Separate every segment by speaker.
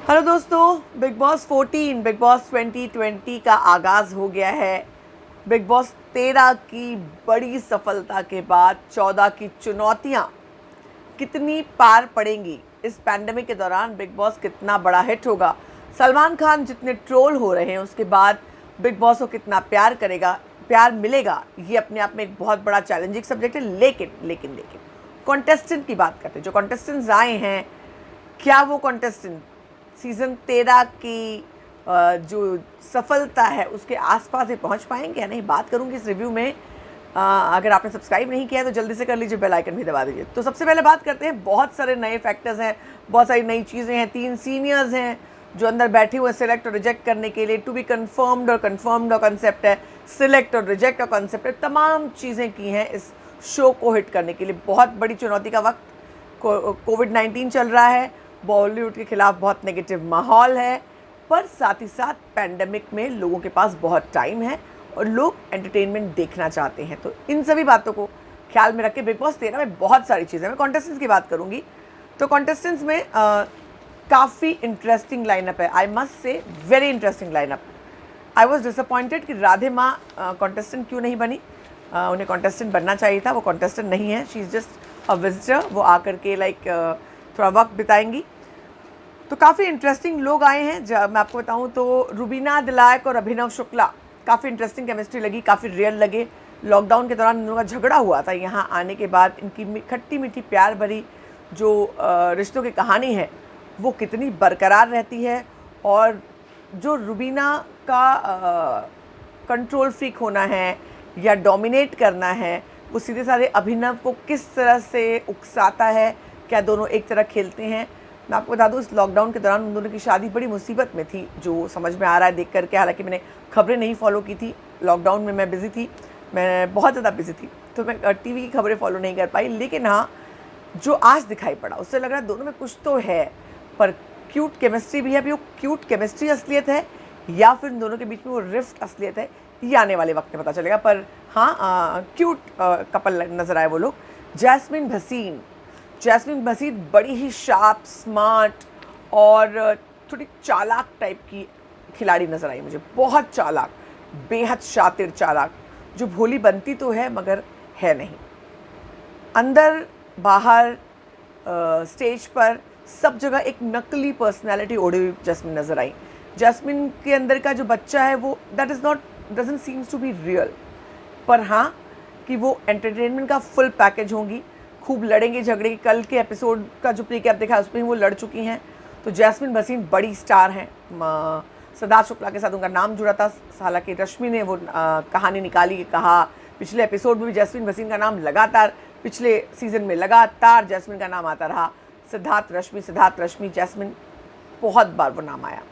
Speaker 1: Hello दोस्तों, big boss 14 big boss 2020 का आगाज़ हो गया है। बिग बॉस 13 की बड़ी सफलता के बाद 14 की चुनौतियां कितनी पार पड़ेंगी। इस पैंडेमिक के दौरान बिग बॉस कितना बड़ा हिट होगा। सलमान खान जितने ट्रोल हो रहे हैं उसके बाद बिग बॉस को कितना प्यार मिलेगा, ये अपने आप में एक बहुत बड़ा चैलेंजिंग सब्जेक्ट है। लेकिन कॉन्टेस्टेंट की बात करते हैं। जो कॉन्टेस्टेंट्स आए हैं, क्या वो कॉन्टेस्टेंट सीज़न 13 की जो सफलता है उसके आसपास ही पहुंच पाएंगे या नहीं, बात करूंगी इस रिव्यू में। अगर आपने सब्सक्राइब नहीं किया है तो जल्दी से कर लीजिए, बेल आइकन भी दबा दीजिए। तो सबसे पहले बात करते हैं, बहुत सारे नए फैक्टर्स हैं, बहुत सारी नई चीज़ें हैं। 3 सीनियर्स हैं जो अंदर बैठे हुए सिलेक्ट और रिजेक्ट करने के लिए। टू बी कन्फर्म्ड और कन्फर्म्ड और कंसेप्ट है, सिलेक्ट और रिजेक्ट और कंसेप्ट है। तमाम चीज़ें की हैं इस शो को हिट करने के लिए। बहुत बड़ी चुनौती का वक्त, कोविड-19 चल रहा है, बॉलीवुड के खिलाफ बहुत नेगेटिव माहौल है, पर साथ ही साथ पैंडेमिक में लोगों के पास बहुत टाइम है और लोग एंटरटेनमेंट देखना चाहते हैं। तो इन सभी बातों को ख्याल में रख के बिग बॉस 13 में बहुत सारी चीज़ें, मैं कॉन्टेस्टेंट्स की बात करूंगी। तो कॉन्टेस्टेंट्स में काफ़ी इंटरेस्टिंग लाइनअप है। I must say very interesting lineup. I was disappointed कि राधे माँ कॉन्टेस्टेंट क्यों नहीं बनी। उन्हें कॉन्टेस्टेंट बनना चाहिए था, वो कॉन्टेस्टेंट नहीं है, she is just a visitor. वो आकर के थोड़ा वक्त बिताएंगी। तो काफ़ी इंटरेस्टिंग लोग आए हैं। जब मैं आपको बताऊं तो रुबीना दिलायक और अभिनव शुक्ला, काफ़ी इंटरेस्टिंग केमिस्ट्री लगी, काफ़ी रियल लगे। लॉकडाउन के दौरान इन लोगों का झगड़ा हुआ था, यहाँ आने के बाद इनकी खट्टी मीठी प्यार भरी जो रिश्तों की कहानी है वो कितनी बरकरार रहती है। और जो रुबीना का कंट्रोल फ्रीक होना है या डोमिनेट करना है, वो सीधे साधे अभिनव को किस तरह से उकसाता है, क्या दोनों एक तरह खेलते हैं। मैं आपको बता दूँ, इस लॉकडाउन के दौरान उन दोनों की शादी बड़ी मुसीबत में थी, जो समझ में आ रहा है देख करके। हालांकि मैंने खबरें नहीं फॉलो की थी, लॉकडाउन में मैं बिज़ी थी, मैं बहुत ज़्यादा बिज़ी थी, तो मैं टीवी की खबरें फॉलो नहीं कर पाई। लेकिन हाँ, जो आज दिखाई पड़ा उससे लग रहा है दोनों में कुछ तो है, पर क्यूट केमिस्ट्री भी है। अभी वो क्यूट केमिस्ट्री असलियत है या फिर इन दोनों के बीच में वो रिफ्ट असलियत है, ये आने वाले वक्त में पता चलेगा। पर हाँ, क्यूट कपल नज़र आए वो लोग। जैस्मिन भसीन बड़ी ही शार्प, स्मार्ट और थोड़ी चालाक टाइप की खिलाड़ी नज़र आई मुझे। बहुत चालाक, बेहद शातिर चालाक, जो भोली बनती तो है मगर है नहीं। अंदर बाहर स्टेज पर सब जगह एक नकली पर्सनैलिटी ओढ़ी हुई जैस्मिन नज़र आई। जैस्मिन के अंदर का जो बच्चा है वो doesn't seems to be real. पर हाँ, कि वो एंटरटेनमेंट का फुल पैकेज होंगी, खूब लड़ेंगे झगड़ेंगे। कल के एपिसोड का जो प्रीकैप देखा है उसमें वो लड़ चुकी हैं। तो जैस्मिन भसीन बड़ी स्टार हैं। सिद्धार्थ शुक्ला के साथ उनका नाम जुड़ा था, हालांकि रश्मि ने वो कहानी निकाली, कहा पिछले एपिसोड में भी जैस्मिन भसीन का नाम लगातार, पिछले सीजन में लगातार जैस्मिन का नाम आता रहा। सिद्धार्थ रश्मि जैस्मिन, बहुत बार वो नाम आया,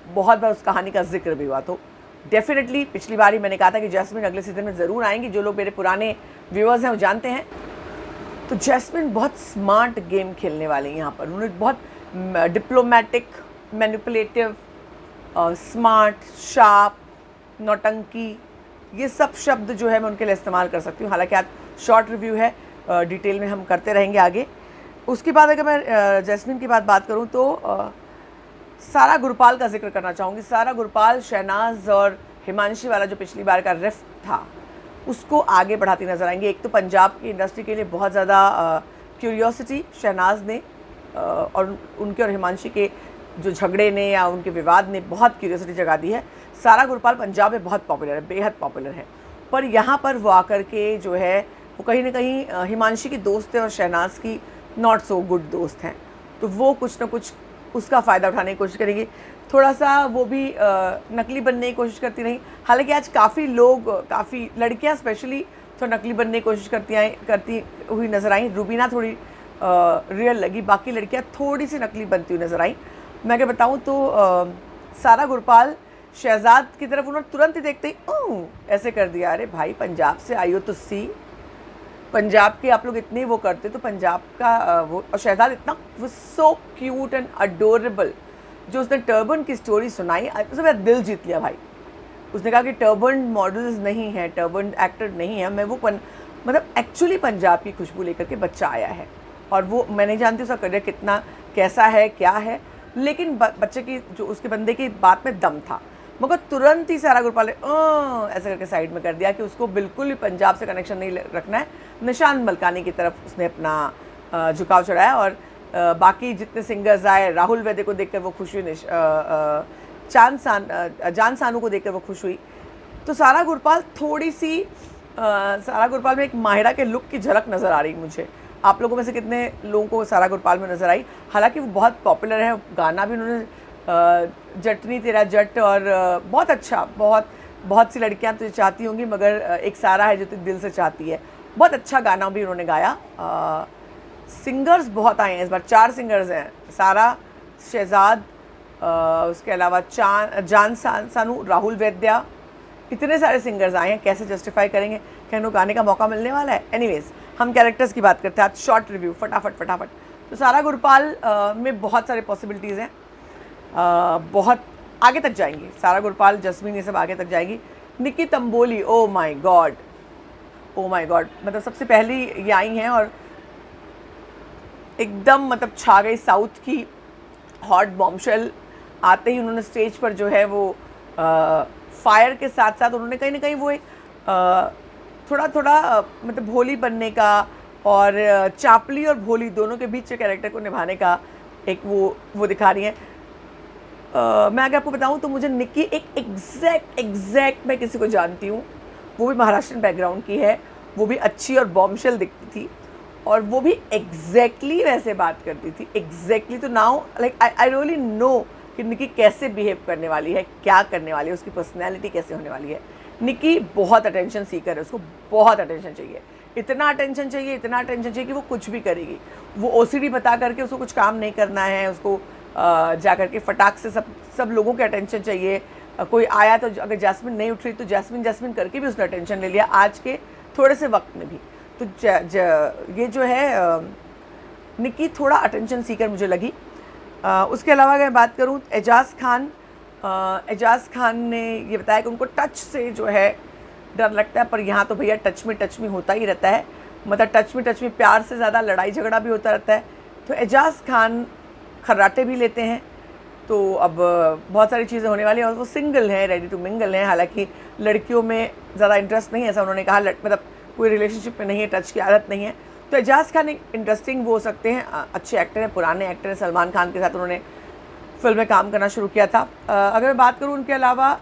Speaker 1: बहुत बार उस कहानी का जिक्र भी हुआ। तो डेफिनेटली पिछली बार ही मैंने कहा था कि जैस्मिन अगले सीजन में ज़रूर आएंगी। जो लोग मेरे पुराने व्यूअर्स हैं वो जानते हैं। तो जैस्मिन बहुत स्मार्ट गेम खेलने वाले हैं यहाँ पर। उन्होंने बहुत डिप्लोमेटिक, मैनिपुलेटिव, स्मार्ट, शार्प, नौटंकी, ये सब शब्द जो है मैं उनके लिए इस्तेमाल कर सकती हूँ। हालांकि आज शॉर्ट रिव्यू है, डिटेल में हम करते रहेंगे आगे। उसके बाद अगर मैं जैस्मिन की बात करूँ तो सारा गुरपाल का जिक्र करना चाहूँगी। सारा गुरपाल शहनाज और हिमांशी वाला जो पिछली बार का रिफ्ट था उसको आगे बढ़ाती नजर आएंगे। एक तो पंजाब की इंडस्ट्री के लिए बहुत ज़्यादा क्यूरियोसिटी शहनाज ने और उनके और हिमांशी के जो झगड़े ने या उनके विवाद ने बहुत क्यूरियोसिटी जगा दी है। सारा गुरपाल पंजाब में बहुत पॉपुलर है, बेहद पॉपुलर है, पर यहाँ पर वो आकर के जो है वो कहीं ना कहीं हिमांशी की दोस्त है और शहनाज की नॉट सो गुड दोस्त हैं। तो वो कुछ ना कुछ उसका फ़ायदा उठाने की कोशिश करेंगी। थोड़ा सा वो भी नकली बनने की कोशिश करती रही। हालांकि आज काफ़ी लोग, काफ़ी लड़कियां स्पेशली तो नकली बनने की कोशिश करती हुई नज़र आई। रुबीना थोड़ी रियल लगी, बाकी लड़कियां थोड़ी सी नकली बनती हुई नज़र आई। मैं अगर बताऊं तो सारा गुरपाल शहजाद की तरफ उन्होंने तुरंत ही देखते ही ऐसे कर दिया, अरे भाई पंजाब से आई हो तो सी, पंजाब के आप लोग इतने वो करते तो पंजाब का वो। और शहजाद इतना सो क्यूट एंड अडोरेबल, जो उसने टर्बन की स्टोरी सुनाई उसने मेरा दिल जीत लिया भाई। उसने कहा कि टर्बन मॉडल्स नहीं है, टर्बन एक्टर नहीं है, मैं वो मतलब एक्चुअली पंजाब की खुशबू लेकर के बच्चा आया है। और वो मैं नहीं जानती उसका करियर कितना कैसा है क्या है, लेकिन बच्चे की जो उसके बंदे की बात में दम था, मगर तुरंत ही सारा गुरपाल ने ऐसे करके साइड में कर दिया कि उसको बिल्कुल भी पंजाब से कनेक्शन नहीं रखना है। निशांत मलकानी की तरफ उसने अपना झुकाव चढ़ाया और बाकी जितने सिंगर्स आए, राहुल वैद्य को देखकर वो खुश हुई, जान सानू को देखकर वो खुश हुई। तो सारा गुरपाल थोड़ी सी सारा गुरपाल में एक माहिरा के लुक की झलक नज़र आ रही मुझे। आप लोगों में से कितने लोगों को सारा गुरपाल में नज़र आई? हालांकि वो बहुत पॉपुलर है, गाना भी उन्होंने जटनी तेरा जट, और बहुत अच्छा, बहुत सी लड़कियां तुझे चाहती होंगी मगर एक सारा है जो तुझे दिल से चाहती है, बहुत अच्छा गाना भी उन्होंने गाया। सिंगर्स बहुत आए हैं इस बार, 4 सिंगर्स हैं, सारा, शहजाद, उसके अलावा जान सानू, राहुल वैद्या, इतने सारे सिंगर्स आए हैं, कैसे जस्टिफाई करेंगे कि उनको गाने का मौका मिलने वाला है। एनीवेज, हम कैरेक्टर्स की बात करते हैं आज, शॉर्ट रिव्यू फटाफट। तो सारा गुरपाल में बहुत सारे पॉसिबिलिटीज़ हैं, बहुत आगे तक जाएंगी सारा गुरपाल, जस्मीन, ये सब आगे तक जाएगी। Nikki Tamboli, oh my God, मतलब सबसे पहली ये आई हैं और एकदम मतलब छा गई, साउथ की हॉट बॉम्बशेल। आते ही उन्होंने स्टेज पर जो है वो फायर के साथ साथ उन्होंने कहीं ना कहीं वो एक थोड़ा मतलब भोली बनने का और चापली और भोली दोनों के बीच के कैरेक्टर को निभाने का एक वो दिखा रही हैं। मैं अगर आपको बताऊं तो मुझे निक्की एक एग्जैक्ट मैं किसी को जानती हूँ, वो भी महाराष्ट्रियन बैकग्राउंड की है, वो भी अच्छी और बॉम्बशेल दिखती थी और वो भी एग्जैक्टली वैसे बात करती थी, एग्जैक्टली। तो now like I really know कि निक्की कैसे बिहेव करने वाली है, क्या करने वाली है, उसकी पर्सनैलिटी कैसे होने वाली है। निक्की बहुत अटेंशन सीकर है, उसको बहुत अटेंशन चाहिए, इतना अटेंशन चाहिए कि वो कुछ भी करेगी। वो ओसीडी बता करके उसको कुछ काम नहीं करना है, उसको जा करके फटाक से सब लोगों के अटेंशन चाहिए। कोई आया तो अगर जैस्मिन नहीं उठ रही तो जैस्मिन करके भी उसने अटेंशन ले लिया आज के थोड़े से वक्त में भी। तो ये जो है निक्की थोड़ा अटेंशन सीकर मुझे लगी। उसके अलावा अगर बात करूँ एजाज़ खान ने ये बताया कि उनको टच से जो है डर लगता है, पर यहाँ तो भैया टच में होता ही रहता है, मतलब टच में प्यार से ज़्यादा लड़ाई झगड़ा भी होता रहता है। तो एजाज़ खान खर्राटे भी लेते हैं, तो अब बहुत सारी चीज़ें होने वाली हैं और वो सिंगल हैं, रेडी टू मिंगल हैं। हालांकि लड़कियों में ज़्यादा इंटरेस्ट नहीं है, ऐसा उन्होंने कहा, मतलब कोई रिलेशनशिप में नहीं है, टच की आदत नहीं है। तो एजाज़ खान एक इंटरेस्टिंग वो हो सकते हैं, अच्छे एक्टर हैं, पुराने एक्टर हैं, सलमान खान के साथ उन्होंने फिल्म में काम करना शुरू किया था। अगर मैं बात करूँ उनके अलावा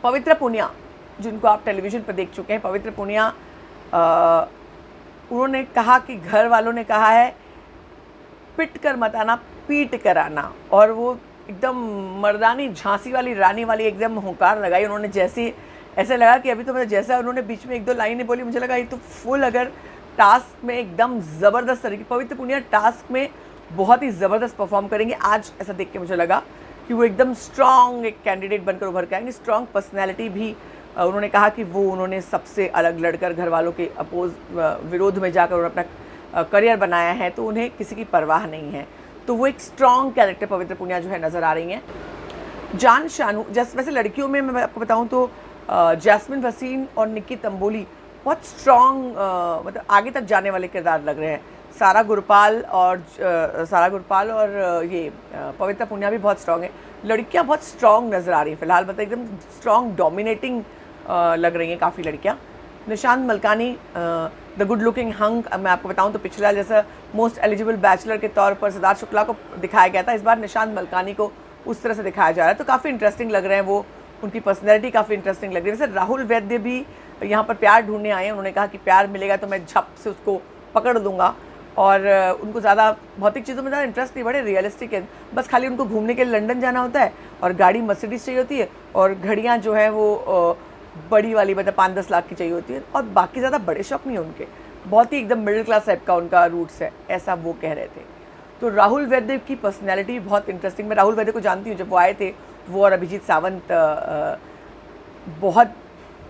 Speaker 1: पवित्र पुनिया, जिनको आप टेलीविज़न पर देख चुके हैं, पवित्र पुनिया, उन्होंने कहा कि घर वालों ने कहा है पिट कर मत आना, पीट कर आना, और वो एकदम मर्दानी झांसी वाली रानी वाली एकदम हुंकार लगाई उन्होंने। जैसे ऐसे लगा कि अभी तो मतलब जैसा उन्होंने बीच में 1-2 लाइनें बोली, मुझे लगा ये तो फुल अगर टास्क में एकदम ज़बरदस्त तरीके, पवित्र पुनिया टास्क में बहुत ही ज़बरदस्त परफॉर्म करेंगे आज। ऐसा देख के मुझे लगा कि वो एकदम स्ट्रॉन्ग एक कैंडिडेट बनकर उभर के आएंगे, स्ट्रॉन्ग पर्सनैलिटी भी। उन्होंने कहा कि वो उन्होंने सबसे अलग लड़कर घर वालों के विरोध में जाकर उन्होंने अपना करियर बनाया है, तो उन्हें किसी की परवाह नहीं है। तो वो एक स्ट्रॉन्ग कैरेक्टर पवित्र पुनिया जो है नज़र आ रही हैं। जान शानू, जैसे वैसे लड़कियों में मैं आपको बताऊं तो जैस्मिन भसीन और निक्की तंबोली बहुत स्ट्रॉन्ग, मतलब आगे तक जाने वाले किरदार लग रहे हैं। सारा गुरपाल और ये पवित्र पुनिया भी बहुत स्ट्रॉन्ग है। लड़कियां बहुत स्ट्रॉन्ग नज़र आ रही हैं फिलहाल, मतलब एकदम स्ट्रॉन्ग डोमिनेटिंग लग रही हैं काफ़ी लड़कियां। Nishant Malkani, the good looking hunk, मैं आपको बताऊं तो पिछला जैसा मोस्ट एलिजिबल बैचलर के तौर पर सिद्धार्थ शुक्ला को दिखाया गया था, इस बार निशांत मलकानी को उस तरह से दिखाया जा रहा है, तो काफ़ी इंटरेस्टिंग लग रहे हैं वो, उनकी पर्सनैलिटी काफ़ी इंटरेस्टिंग लग रही है। वैसे राहुल वैद्य भी यहाँ पर प्यार ढूंढने आए हैं, उन्होंने कहा कि प्यार मिलेगा तो मैं झप से उसको पकड़ दूंगा, और उनको ज़्यादा भौतिक चीज़ों में ज़्यादा इंटरेस्ट नहीं, बड़े रियलिस्टिक है, बस खाली उनको घूमने के लिए लंदन जाना होता है और गाड़ी मर्सिडीज़ चाहिए होती है और घड़ियाँ जो है वो बड़ी वाली, मतलब 5-10 लाख की चाहिए होती है, और बाकी ज़्यादा बड़े शौक नहीं है उनके, बहुत ही एकदम मिडिल क्लास टाइप का उनका रूट्स है, ऐसा वो कह रहे थे। तो राहुल वैद्य की पर्सनैलिटी बहुत इंटरेस्टिंग, मैं राहुल वैद्य को जानती हूँ, जब वो आए थे वो और अभिजीत सावंत बहुत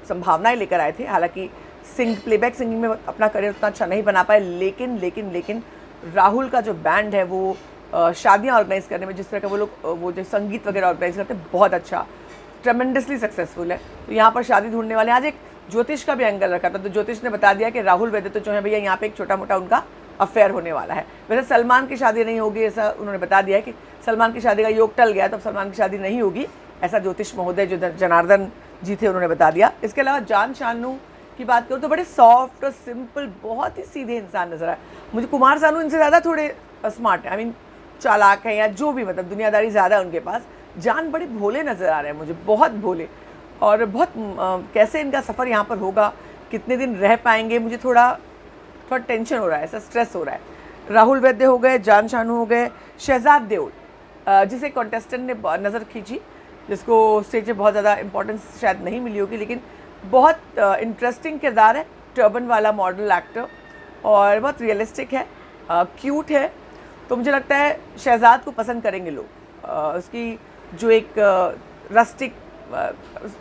Speaker 1: संभावनाएं लेकर आए थे। हालांकि प्लेबैक सिंगिंग में अपना करियर उतना अच्छा नहीं बना पाए, लेकिन राहुल का जो बैंड है वो शादियाँ ऑर्गेनाइज करने में, जिस तरह का वो लोग वो जो संगीत वगैरह ऑर्गेनाइज करते हैं, बहुत अच्छा, ट्रेमेंडसली सक्सेसफुल है। तो यहाँ पर शादी ढूंढने वाले, आज एक ज्योतिष का भी एंगल रखा था, तो ज्योतिष ने बता दिया कि राहुल वैद्य तो जो है भैया यहाँ पे एक छोटा मोटा उनका अफेयर होने वाला है। वैसे सलमान की शादी नहीं होगी, ऐसा उन्होंने बता दिया है कि सलमान की शादी का योग टल गया, तो सलमान की शादी नहीं होगी, ऐसा ज्योतिष महोदय जो जनार्दन जी थे उन्होंने बता दिया। इसके अलावा जान शानू की बात करूँ तो बड़े सॉफ्ट और सिंपल, बहुत ही सीधे इंसान नजर आए मुझे। कुमार सानू इनसे ज़्यादा थोड़े स्मार्ट हैं, आई मीन चालाक है या जो भी, मतलब दुनियादारी ज़्यादा है उनके पास। जान बड़े भोले नज़र आ रहे हैं मुझे, बहुत भोले, और बहुत कैसे इनका सफ़र यहाँ पर होगा, कितने दिन रह पाएंगे, मुझे थोड़ा टेंशन हो रहा है, ऐसा स्ट्रेस हो रहा है। राहुल वैद्य हो गए, जान शानू हो गए, शहजाद देओल जिसे कॉन्टेस्टेंट ने नज़र खींची, जिसको स्टेज पे बहुत ज़्यादा इंपॉर्टेंस शायद नहीं मिली होगी, लेकिन बहुत इंटरेस्टिंग किरदार है, टर्बन वाला मॉडल एक्टर, और बहुत रियलिस्टिक है, क्यूट है, तो मुझे लगता है शहजाद को पसंद करेंगे लोग। उसकी जो एक रस्टिक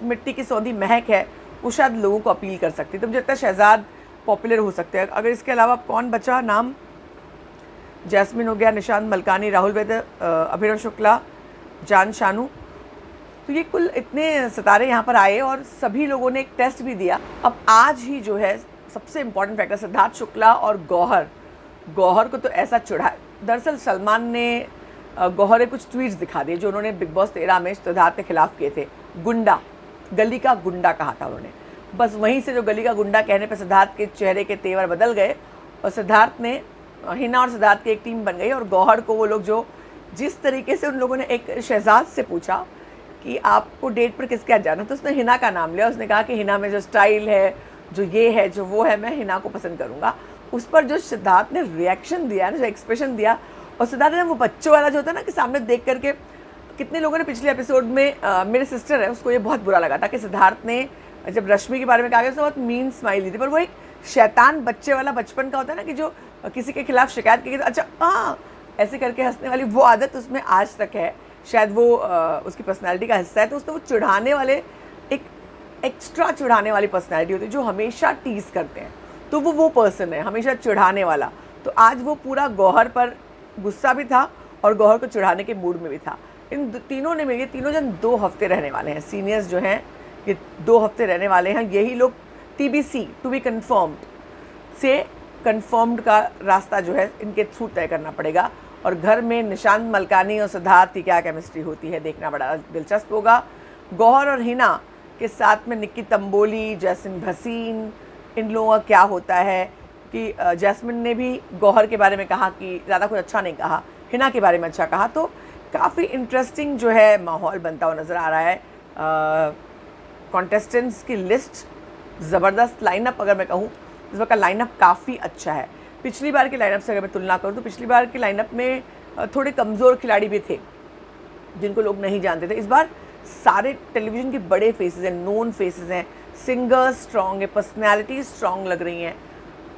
Speaker 1: मिट्टी की सौंधी महक है वो शायद लोगों को अपील कर सकती है, तो मुझे लगता है शहजाद पॉपुलर हो सकते हैं। अगर इसके अलावा कौन बचा नाम, जैस्मिन हो गया, निशांत मलकानी, राहुल वैद्य, अभिनव शुक्ला, जान शानू, तो ये कुल इतने सितारे यहाँ पर आए और सभी लोगों ने एक टेस्ट भी दिया। अब आज ही जो है सबसे इम्पॉर्टेंट फैक्टर, सिद्धार्थ शुक्ला और गौहर को तो ऐसा चढ़ा। दरअसल सलमान ने गौहर के कुछ ट्वीट्स दिखा दिए जो उन्होंने बिग बॉस 13 में सिद्धार्थ के खिलाफ किए थे। गुंडा, गली का गुंडा कहा था उन्होंने, बस वहीं से जो गली का गुंडा कहने पर सिद्धार्थ के चेहरे के तेवर बदल गए और सिद्धार्थ ने, हिना और सिद्धार्थ की एक टीम बन गई, और गौहर को वो लोग जो जिस तरीके से उन लोगों ने एक शहजाद से पूछा कि आपको डेट पर किसके साथ जाना, तो उसने हिना का नाम लिया। उसने कहा कि हिना में जो स्टाइल है, जो ये है, जो वो है, मैं हिना को पसंद करूँगा। उस पर जो सिद्धार्थ ने रिएक्शन दिया ना, जो एक्सप्रेशन दिया, और सिद्धार्थ ने वो बच्चों वाला जो होता है ना कि सामने देख करके, कितने लोगों ने पिछले एपिसोड में मेरे सिस्टर है उसको ये बहुत बुरा लगा था कि सिद्धार्थ ने जब रश्मि के बारे में कहा गया तो बहुत मीन स्माइल दी थी, पर वो एक शैतान बच्चे वाला बचपन का होता है ना कि जो किसी के खिलाफ शिकायत की तो अच्छा हाँ ऐसे करके हंसने वाली वो आदत उसमें आज तक है, शायद वो उसकी पर्सनैलिटी का हिस्सा है। तो उसमें वो चिढ़ाने वाले, एक एक्स्ट्रा चिढ़ाने वाली पर्सनैलिटी होती है जो हमेशा टीज करते हैं, तो वो पर्सन है हमेशा चिढ़ाने वाला। तो आज वो पूरा गौहर पर गुस्सा भी था और गौहर को चिढ़ाने के मूड में भी था। इन तीनों ने मिलकर, तीनों जन 2 हफ्ते रहने वाले हैं, सीनियर्स जो हैं ये 2 हफ्ते रहने वाले हैं। यही लोग TBC, टू बी कन्फर्म्ड से कन्फर्म्ड का रास्ता जो है इनके थ्रू तय करना पड़ेगा। और घर में निशांत मलकानी और सिद्धार्थ की क्या केमिस्ट्री होती है देखना बड़ा दिलचस्प होगा। गौहर और हिना के साथ में निक्की तंबोली, जैस्मिन भसीन, इन लोगों का क्या होता है कि जैस्मिन ने भी गौहर के बारे में कहा कि ज़्यादा कुछ अच्छा नहीं कहा, हिना के बारे में अच्छा कहा, तो काफ़ी इंटरेस्टिंग जो है माहौल बनता हुआ नज़र आ रहा है। कॉन्टेस्टेंट्स की लिस्ट ज़बरदस्त, लाइनअप अगर मैं कहूँ इस बार का लाइनअप काफ़ी अच्छा है। पिछली बार के लाइनअप से अगर मैं तुलना करूँ तो पिछली बार के लाइनअप में थोड़े कमज़ोर खिलाड़ी भी थे जिनको लोग नहीं जानते थे। इस बार सारे टेलीविज़न के बड़े फेसेस हैं, नोन फेसेस हैं, सिंगर्स स्ट्रॉन्ग है, पर्सनैलिटीज स्ट्रॉन्ग लग रही हैं।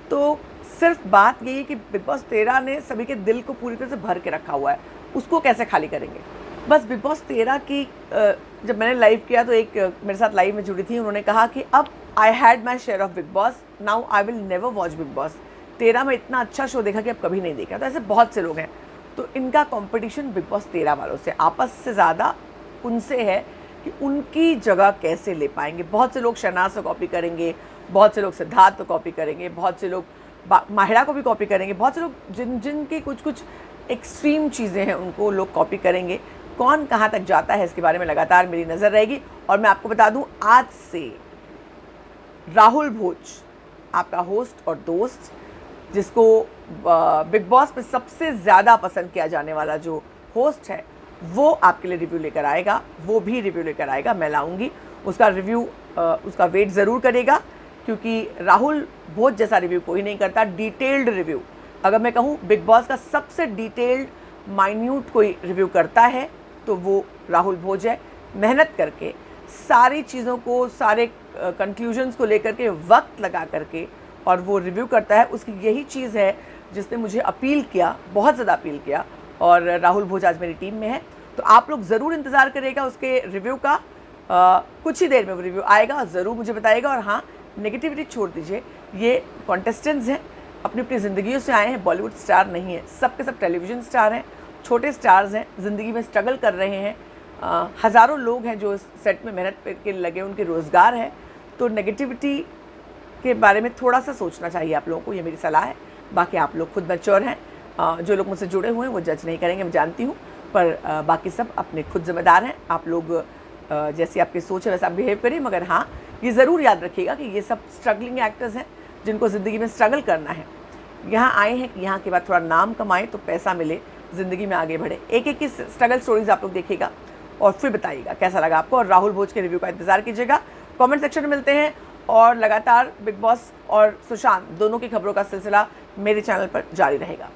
Speaker 1: तो सिर्फ बात यही है कि बिग बॉस 13 ने सभी के दिल को पूरी तरह से भर के रखा हुआ है, उसको कैसे खाली करेंगे। बस बिग बॉस 13 की जब मैंने लाइव किया तो एक मेरे साथ लाइव में जुड़ी थी, उन्होंने कहा कि अब I had my share of big boss, now I will never watch big boss. 13 में इतना अच्छा शो देखा कि अब कभी नहीं देखा। तो ऐसे बहुत से लोग हैं, तो इनका कंपटीशन बिग बॉस 13 वालों से आपस से ज़्यादा उनसे है कि उनकी जगह कैसे ले पाएंगे। बहुत से लोग शहनाज को कॉपी करेंगे, बहुत से लोग सिद्धार्थ को कॉपी करेंगे, बहुत से लोग माहिरा को भी कॉपी करेंगे, बहुत से लोग जिनकी कुछ एक्सट्रीम चीज़ें हैं उनको लोग कॉपी करेंगे। कौन कहाँ तक जाता है इसके बारे में लगातार मेरी नज़र रहेगी। और मैं आपको बता दूं, आज से राहुल भोज, आपका होस्ट और दोस्त, जिसको बिग बॉस में सबसे ज़्यादा पसंद किया जाने वाला जो होस्ट है, वो आपके लिए रिव्यू लेकर आएगा, वो भी रिव्यू लेकर आएगा, मैं लाऊंगी उसका रिव्यू। उसका वेट ज़रूर करेगा क्योंकि राहुल भोज जैसा रिव्यू कोई नहीं करता। डिटेल्ड रिव्यू, अगर मैं कहूँ बिग बॉस का सबसे डिटेल्ड माइन्यूट कोई रिव्यू करता है तो वो राहुल भोज है। मेहनत करके सारी चीज़ों को, सारे कंक्लूजन्स को लेकर के वक्त लगा करके और वो रिव्यू करता है। उसकी यही चीज़ है जिसने मुझे अपील किया, बहुत ज़्यादा अपील किया, और राहुल भोज आज मेरी टीम में है। तो आप लोग ज़रूर इंतज़ार करिएगा उसके रिव्यू का। कुछ ही देर में वो रिव्यू आएगा, ज़रूर मुझे बताइएगा। और हाँ, नेगेटिविटी छोड़ दीजिए, ये कॉन्टेस्टेंट्स हैं, अपनी अपनी ज़िंदगियों से आए हैं, बॉलीवुड स्टार नहीं है, सब के सब टेलीविज़न स्टार हैं, छोटे स्टार्स हैं, ज़िंदगी में स्ट्रगल कर रहे हैं। हज़ारों लोग हैं जो सेट में मेहनत करके लगे, उनके रोज़गार है। तो नेगेटिविटी के बारे में थोड़ा सा सोचना चाहिए आप लोगों को, ये मेरी सलाह है। बाकी आप लोग खुद मैच्योर हैं, जो लोग मुझसे जुड़े हुए हैं वो जज नहीं करेंगे, मैं जानती हूँ, पर बाकी सब अपने खुद जिम्मेदार हैं। आप लोग जैसी आपकी सोच है वैसा आप बिहेव करिए, मगर हाँ ये ज़रूर याद रखिएगा कि ये सब स्ट्रगलिंग एक्टर्स हैं जिनको ज़िंदगी में स्ट्रगल करना है। यहाँ आए हैं कि यहाँ के बाद थोड़ा नाम कमाएं तो पैसा मिले, ज़िंदगी में आगे बढ़े। एक एक की स्ट्रगल स्टोरीज आप लोग देखिएगा और फिर बताइएगा कैसा लगा आपको, और राहुल भोज के रिव्यू का इंतजार कीजिएगा। कमेंट सेक्शन में मिलते हैं और लगातार बिग बॉस और सुशांत दोनों की खबरों का सिलसिला मेरे चैनल पर जारी रहेगा।